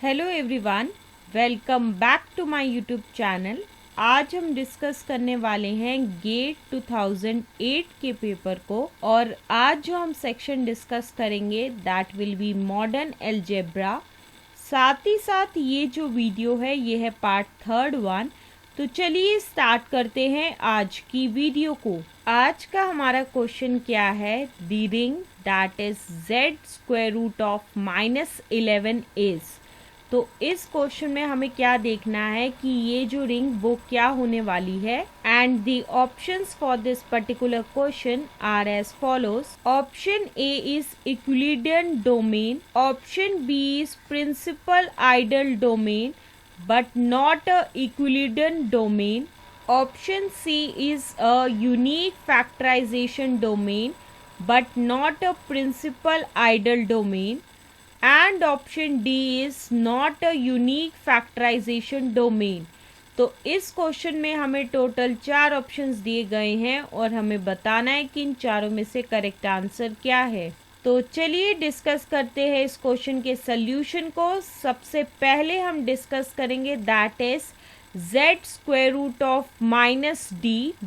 Hello everyone, welcome back to my YouTube channel. आज हम discuss करने वाले हैं गेट 2008 के पेपर को और आज जो हम सेक्शन डिस्कस करेंगे that will be modern algebra. साथ ही साथ ये जो वीडियो है ये है पार्ट 3 तो चलिए स्टार्ट करते हैं आज की वीडियो को। आज का हमारा क्वेश्चन क्या है? The ring that is z√-11 is. तो इस क्वेश्चन में हमें क्या देखना है कि ये जो रिंग वो क्या होने वाली है। And the options for this particular question are as follows. Option A is Euclidean domain, option B is principal ideal domain but not a Euclidean domain. Option C is a unique factorization domain but not a principal ideal domain. And option D is not a unique factorization domain. तो इस question में हमें total 4 options दिए गए हैं और हमें बताना है कि इन चारों में से करेक्ट आंसर क्या है। तो चलिए डिस्कस करते हैं इस क्वेश्चन के सल्यूशन को। सबसे पहले हम डिस्कस करेंगे दैट इज z√-d,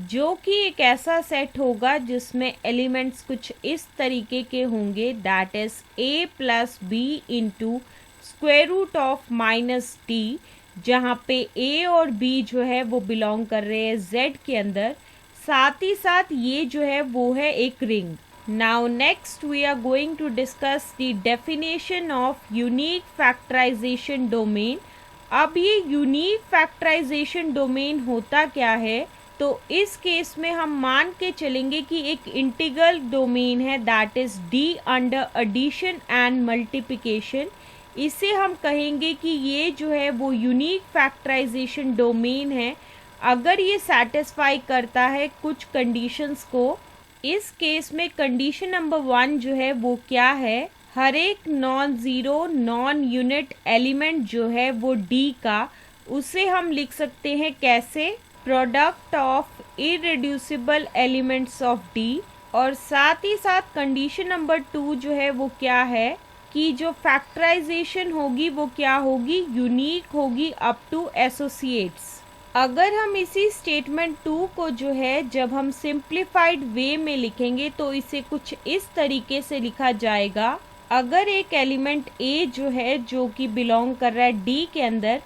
जो कि एक ऐसा सेट होगा जिसमें एलिमेंट्स कुछ इस तरीके के होंगे that is a + b into √-d, जहाँ पे a और b जो है वो बिलोंग कर रहे हैं z के अंदर। साथ ही साथ ये जो है वो है एक ring. Now next we are going to discuss the definition of unique factorization domain. अब ये unique factorization domain होता क्या है? तो इस केस में हम मान के चलेंगे कि एक इंटीग्रल डोमेन है that is D under addition and multiplication. इसे हम कहेंगे कि ये जो है वो यूनिक फैक्टराइजेशन डोमेन है अगर ये सेटिस्फाई करता है कुछ कंडीशंस को। इस केस में कंडीशन नंबर 1 जो है वो क्या है? हर एक non zero non unit element जो है वो D का, उसे हम लिख सकते हैं कैसे? Product of irreducible elements of D। और साथ ही साथ कंडीशन नंबर 2 जो है वो क्या है कि जो फैक्टराइजेशन होगी वो क्या होगी? यूनिक होगी अप टू एसोसिएट्स। अगर हम इसी स्टेटमेंट 2 को जो है जब हम सिंप्लीफाइड वे में लिखेंगे तो इसे कुछ इस तरीके से लिखा जाएगा। अगर एक एलिमेंट A जो है जो कि बिलोंग कर रहा है D के अंदर,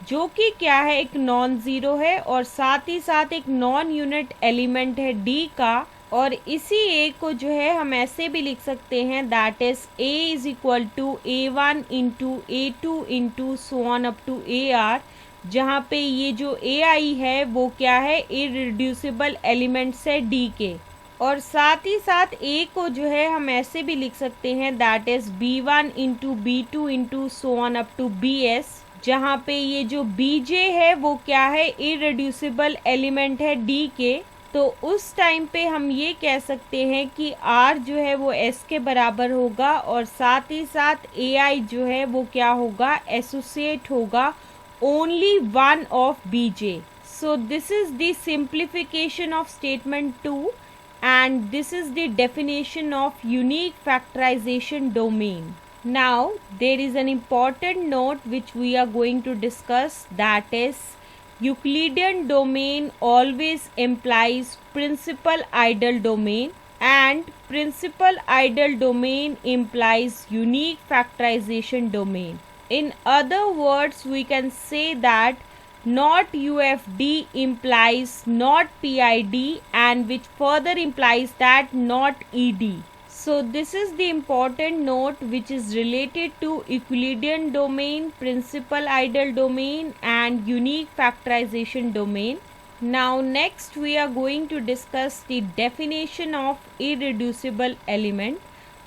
जो कि क्या है? एक नॉन ज़ीरो है और साथ ही साथ एक नॉन यूनिट एलिमेंट है D का, और इसी A को जो है हम ऐसे भी लिख सकते हैं that is A = A1 into A2 into so on up to AR, जहाँ पे ये जो AI है वो क्या है? इरेड्यूसिबल एलिमेंट्स है D के। और साथ ही साथ A को जो है हम ऐसे भी लिख सकते हैं that is B1 into B2 into so on up to BS, जहाँ पे ये जो BJ है वो क्या है? इरेड्यूसिबल एलिमेंट है D के। तो उस टाइम पे हम ये कह सकते हैं कि R जो है वो S के बराबर होगा और साथ ही साथ AI जो है वो क्या होगा? एसोसिएट होगा only one of BJ. So this is the simplification of statement 2 and this is the definition of unique factorization domain. Now there is an important note which we are going to discuss, that is Euclidean domain always implies principal ideal domain and principal ideal domain implies unique factorization domain. In other words, we can say that not UFD implies not PID and which further implies that not ED. So this is the important note which is related to Euclidean domain, principal ideal domain and unique factorization domain. Now next we are going to discuss the definition of irreducible element.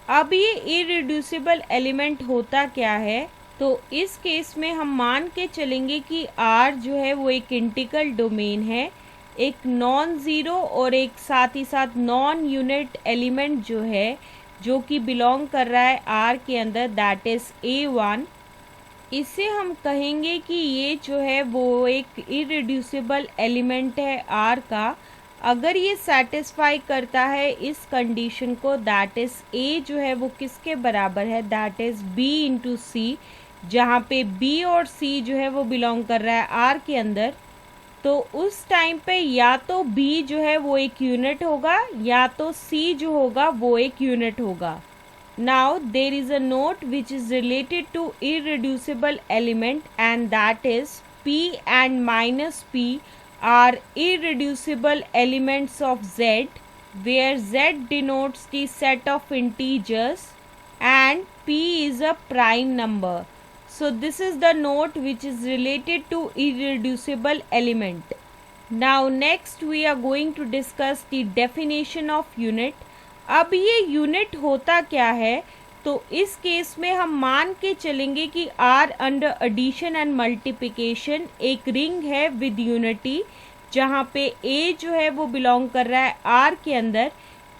अब ये irreducible element होता क्या है? तो इस case में हम मान के चलेंगे कि R जो है वो एक इंटीग्रल डोमेन है, एक नॉन ज़ीरो और एक साथ ही साथ नॉन यूनिट एलिमेंट जो है जो कि बिलोंग कर रहा है R के अंदर दैट इज A1। इसे हम कहेंगे कि ये जो है वो एक इरेड्यूसिबल एलिमेंट है R का अगर ये सेटिस्फाई करता है इस कंडीशन को दैट इज A जो है वो किसके बराबर है? That is B into C, जहाँ पे बी और सी जो है वो बिलोंग कर रहा है आर के अंदर, तो उस टाइम पे या तो बी जो है वो एक यूनिट होगा या तो सी जो होगा वो एक यूनिट होगा. Now there is a note which is related to irreducible element and that is p and minus p are irreducible elements of z, where z denotes the set of integers and p is a prime number. So this is the note which is related to irreducible element. Now next we are going to discuss the definition of unit. अब ये unit होता क्या है, तो इस case में हम मान के चलेंगे कि R under addition and multiplication एक रिंग है विद यूनिटी, जहाँ पे A जो है वो बिलोंग कर रहा है R के अंदर.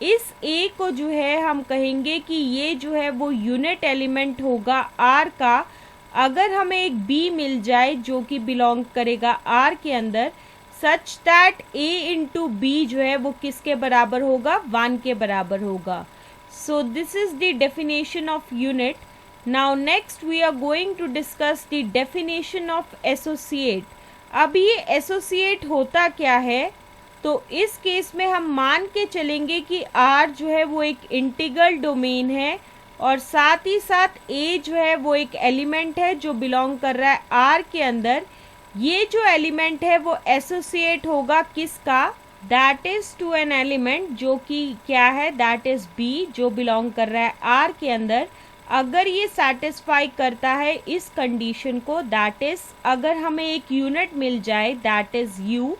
इस A को जो है हम कहेंगे कि ये जो है वो यूनिट एलिमेंट होगा R का. अगर हमें एक B मिल जाए जो कि बिलोंग करेगा R के अंदर, such that A into B जो है वो किसके बराबर होगा, 1 के बराबर होगा. So this is the definition of unit. Now next we are going to discuss the definition of associate. अब ये एसोसिएट होता क्या है, तो इस केस में हम मान के चलेंगे कि R जो है वो एक इंटीग्रल डोमेन है और साथ ही साथ A जो है वो एक एलिमेंट है जो बिलोंग कर रहा है R के अंदर. ये जो एलिमेंट है वो एसोसिएट होगा किसका, that is to an element जो कि क्या है, दैट इज B जो बिलोंग कर रहा है R के अंदर. अगर ये सेटिस्फाई करता है इस कंडीशन को, दैट इज अगर हमें एक यूनिट मिल जाए दैट इज U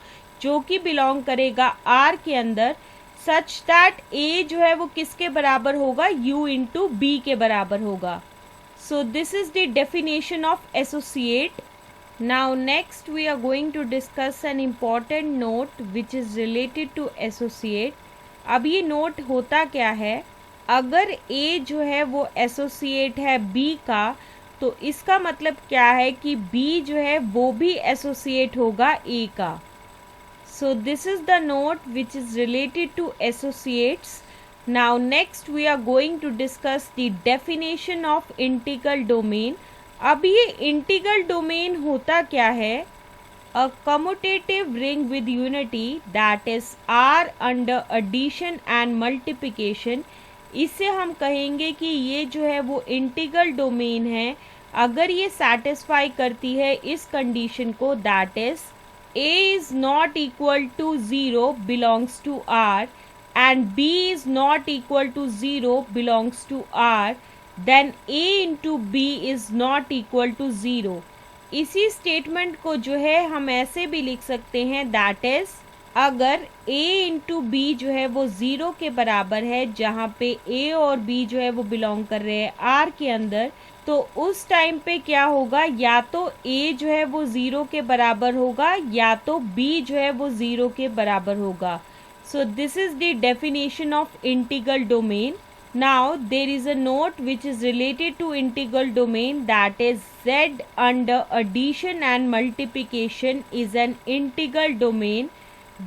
जो कि बिलोंग करेगा R के अंदर, सच दैट A जो है वो किसके बराबर होगा, U इंटू B के बराबर होगा. So this is the definition of associate. Now next we are going to discuss an important note which is related to associate. अब ये नोट होता क्या है, अगर A जो है वो एसोसिएट है B का, तो इसका मतलब क्या है कि B जो है वो भी एसोसिएट होगा A का. So this is the note which is related to associates. Now next we are going to discuss the definition of integral domain. अब ये इंटीग्रल डोमेन होता क्या है, a commutative ring with unity that is R under addition and multiplication. इसे हम कहेंगे कि ये जो है वो इंटीग्रल डोमेन है अगर ये सेटिस्फाई करती है इस कंडीशन को, that is A is not equal to 0 belongs to R and B is not equal to 0 belongs to R, then A into B is not equal to 0. इसी statement को जो है हम ऐसे भी लिख सकते हैं, दैट इज अगर A इंटू B जो है वो 0 के बराबर है, जहाँ पे A और B जो है वो बिलोंग कर रहे हैं R के अंदर, तो उस टाइम पे क्या होगा, या तो A जो है वो 0 के बराबर होगा या तो B जो है वो 0 के बराबर होगा. So this is the definition of integral domain. Now there is a note which is related to integral domain, that is Z under addition and multiplication is an integral domain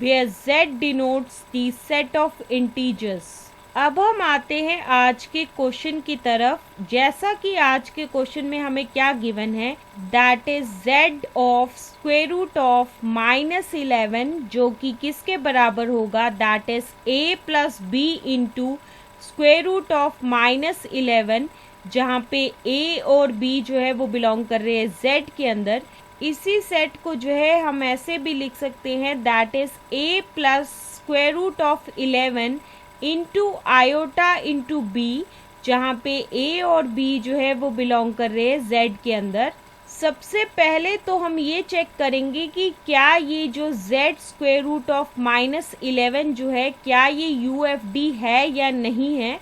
where Z denotes the set of integers. अब हम आते हैं आज के question की तरफ. जैसा कि आज के क्वेश्चन में हमें क्या गिवन है, that is Z of square root of -11 जो कि किसके बराबर होगा, that is A plus B into square root of -11, जहाँ पे A और B जो है वो बिलोंग कर रहे हैं Z के अंदर. इसी सेट को जो है हम ऐसे भी लिख सकते हैं, that is A plus square root of 11 into iota into B, जहाँ पे A और B जो है वो बिलोंग कर रहे हैं Z के अंदर. सबसे पहले तो हम ये चेक करेंगे कि क्या ये जो Z स्क्वायर रूट ऑफ -11 जो है क्या ये UFD है या नहीं है.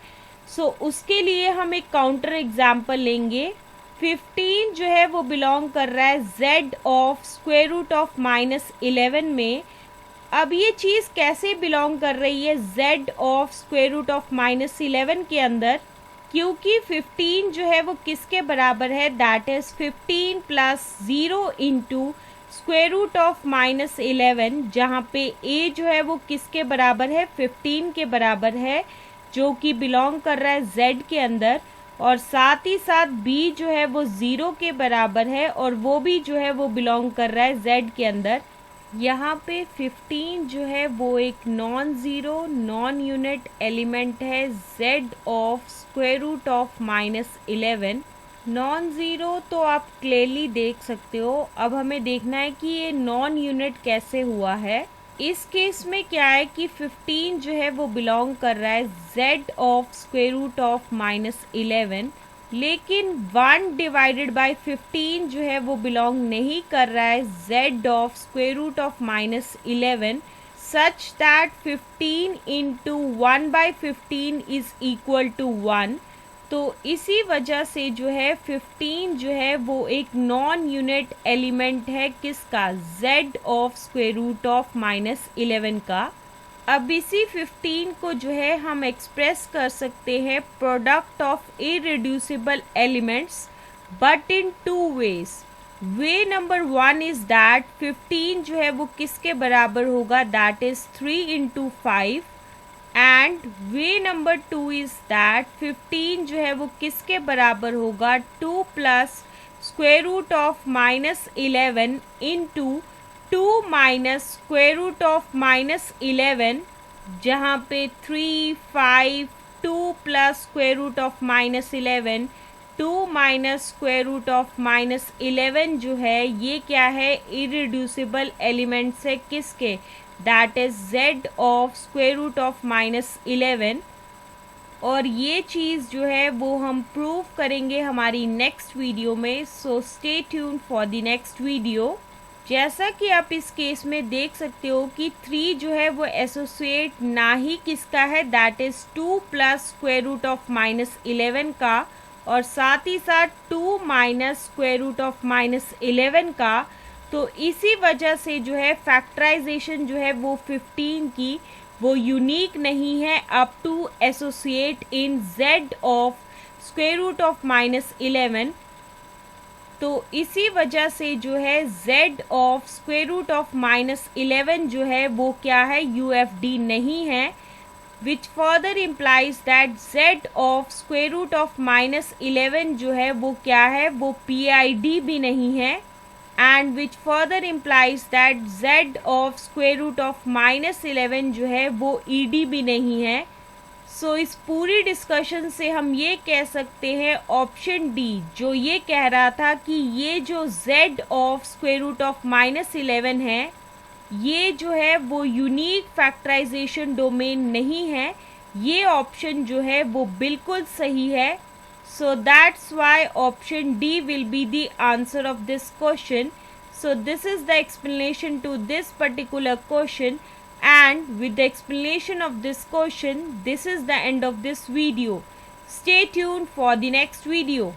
सो उसके लिए हम एक काउंटर एग्जाम्पल लेंगे. 15 जो है वो बिलोंग कर रहा है Z of square root of -11 में. अब ये चीज़ कैसे बिलोंग कर रही है Z of square root of -11 के अंदर, क्योंकि 15 जो है वो किसके बराबर है, that is 15 plus 0 into square root of -11, जहाँ पे A जो है वो किसके बराबर है, 15 के बराबर है, जो कि बिलोंग कर रहा है Z के अंदर. और साथ ही साथ b जो है वो 0 के बराबर है और वो भी जो है वो बिलोंग कर रहा है z के अंदर। यहाँ पे 15 जो है वो एक non zero non unit element है z of square root of -11। Non zero तो आप क्लियरली देख सकते हो। अब हमें देखना है कि ये नॉन यूनिट कैसे हुआ है। इस केस में क्या है कि 15 जो है वो बिलोंग कर रहा है z of square root of -11, लेकिन 1 डिवाइडेड बाय 15 जो है वो बिलोंग नहीं कर रहा है z of square root of -11 such that 15 into 1/15 is equal to 1। तो इसी वजह से जो है 15 जो है वो एक नॉन यूनिट एलिमेंट है किसका, z of square root of -11 का। अब इसी 15 को जो है हम एक्सप्रेस कर सकते हैं product of irreducible elements but in 2 ways. Way number 1 is that 15 जो है वो किसके बराबर होगा, that is 3 into 5। And way number 2 is that 15 जो है वो किसके बराबर होगा, 2 plus square root of -11 into 2 minus square root of -11, जहाँ पे 3, 5, 2 plus square root of -11, 2 minus square root of -11 जो है ये क्या है, इरेड्यूसिबल एलिमेंट्स है किसके, that is z of square root of -11। और ये चीज़ जो है वो हम प्रूव करेंगे हमारी नेक्स्ट वीडियो में। So stay tune for the next video. जैसा कि आप इस केस में देख सकते हो कि 3 जो है वो एसोसिएट ना ही किसका है, that is 2 plus square root of -11 का, और साथ ही साथ 2 माइनस स्क्वायर रूट ऑफ -11 का। तो इसी वजह से जो है फैक्टराइजेशन जो है वो 15 की वो यूनिक नहीं है up to associate in z of square root of -11। तो इसी वजह से जो है z of square root of -11 जो है वो क्या है, UFD नहीं है, which further implies that z of square root of -11 जो है वो क्या है, वो PID भी नहीं है, and which further implies that z of square root of -11 जो है वो ED भी नहीं है। सो इस पूरी डिस्कशन से हम ये कह सकते हैं ऑप्शन डी जो ये कह रहा था कि ये जो z of square root of -11 है ये जो है वो यूनिक फैक्टराइजेशन डोमेन नहीं है, ये ऑप्शन जो है वो बिल्कुल सही है। So that's why option D will be the answer of this question. So this is the explanation to this particular question, and with the explanation of this question, this is the end of this video. Stay tuned for the next video.